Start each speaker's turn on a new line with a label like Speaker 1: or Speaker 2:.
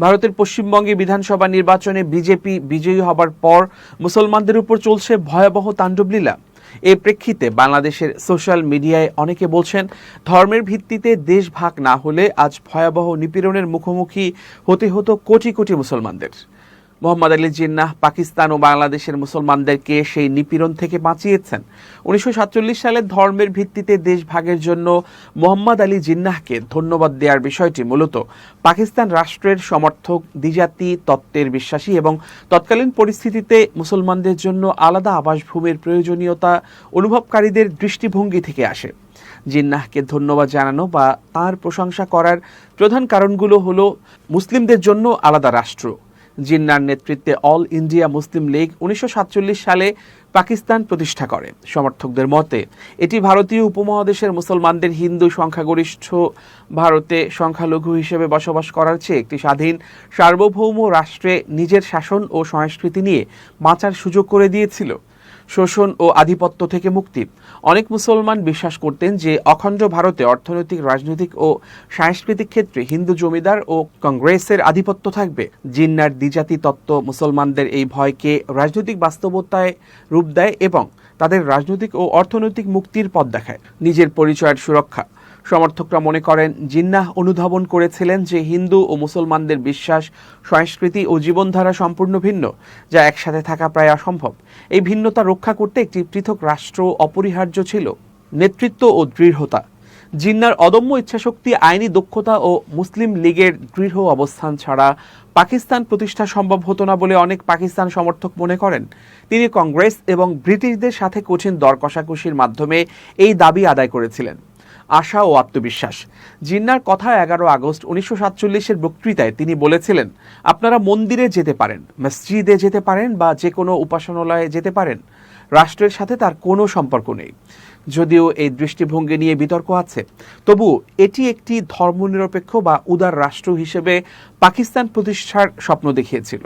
Speaker 1: ভারতের পশ্চিমবঙ্গে বিধানসভা নির্বাচনে বিজেপি বিজয়ী হবার পর মুসলমানদের উপর চলছে ভয়াবহ তাণ্ডবলীলা। এই প্রেক্ষিতে বাংলাদেশের সোশ্যাল মিডিয়ায় অনেকে বলছেন, ধর্মের ভিত্তিতে দেশ ভাগ না হলে আজ ভয়াবহ নিপীড়নের মুখোমুখি হতে হতো কোটি কোটি মুসলমানদের। মোহাম্মদ আলী জিন্নাহ পাকিস্তান ও বাংলাদেশের মুসলমানদেরকে সেই নিপীড়ন থেকে বাঁচিয়েছেন। 1947 সালে ধর্মের ভিত্তিতে দেশ ভাগের জন্য মোহাম্মদ আলী জিন্নাহকে ধন্যবাদ দেওয়ার বিষয়টি মূলত পাকিস্তান রাষ্ট্রের সমর্থক, দ্বিজাতি তত্ত্বের বিশ্বাসী এবং তৎকালীন পরিস্থিতিতে মুসলমানদের জন্য আলাদা আবাসভূমির প্রয়োজনীয়তা অনুভবকারীদের দৃষ্টিভঙ্গি থেকে আসে। জিন্নাহকে ধন্যবাদ জানানো বা তাঁর প্রশংসা করার প্রধান কারণগুলো হলো মুসলিমদের জন্য আলাদা রাষ্ট্র। জিন্নাহর নেতৃত্বে অল ইন্ডিয়া মুসলিম লীগ 1947 সালে পাকিস্তান প্রতিষ্ঠা করে। সমর্থকদের মতে এটি ভারতীয় উপমহাদেশের মুসলমানদের হিন্দু সংখ্যাগরিষ্ঠ ভারতে সংখ্যালঘু হিসেবে বসবাস করার চেয়ে একটি স্বাধীন সার্বভৌম রাষ্ট্রে নিজের শাসন ও সংস্কৃতি নিয়ে বাঁচার সুযোগ করে দিয়েছিল। শোষণ ও আধিপত্য থেকে মুক্তি। অনেক মুসলমান বিশ্বাস করতেন যে অখণ্ড ভারতে অর্থনৈতিক, রাজনৈতিক ও সাংস্কৃতিক ক্ষেত্রে হিন্দু জমিদার ও কংগ্রেসের আধিপত্য থাকবে। জিন্নাহর দ্বিজাতি তত্ত্ব মুসলমানদের এই ভয়কে রাজনৈতিক বাস্তবতায় রূপ দেয় এবং তাদের রাজনৈতিক ও অর্থনৈতিক মুক্তির পথ দেখায়। নিজের পরিচয়ের সুরক্ষা। সমর্থকরা মনে করেন জিন্নাহ অনুধাবন করেছিলেন যে হিন্দু ও মুসলমানদের বিশ্বাস, সংস্কৃতি ও জীবনধারা সম্পূর্ণ ভিন্ন, যা একসাথে থাকা প্রায় অসম্ভব। এই ভিন্নতা রক্ষা করতে একটি পৃথক রাষ্ট্র অপরিহার্য ছিল। নেতৃত্ব ও দৃঢ়তা। জিন্নাহর অদম্য ইচ্ছাশক্তি, আইনি দক্ষতা ও মুসলিম লীগের দৃঢ় অবস্থান ছাড়া পাকিস্তান প্রতিষ্ঠা সম্ভব হতো না বলে অনেক পাকিস্তান সমর্থক মনে করেন। তিনি কংগ্রেস এবং ব্রিটিশদের সাথে কঠিন দর কষাকষির মাধ্যমে এই দাবি আদায় করেছিলেন। আশা ও আত্মবিশ্বাস। জিন্নাহর কথা 11 আগস্ট 1947-এর বক্তৃতায় তিনি বলেছিলেন, আপনারা মন্দিরে যেতে পারেন, মসজিদে যেতে পারেন বা যে কোনো উপাসনালয়ে যেতে পারেন, রাষ্ট্রের সাথে তার কোনো সম্পর্ক নেই। যদিও এই দৃষ্টিভঙ্গি নিয়ে বিতর্ক আছে, তবু এটি একটি ধর্মনিরপেক্ষ বা উদার রাষ্ট্র হিসেবে পাকিস্তান প্রতিষ্ঠার স্বপ্ন দেখিয়েছিল।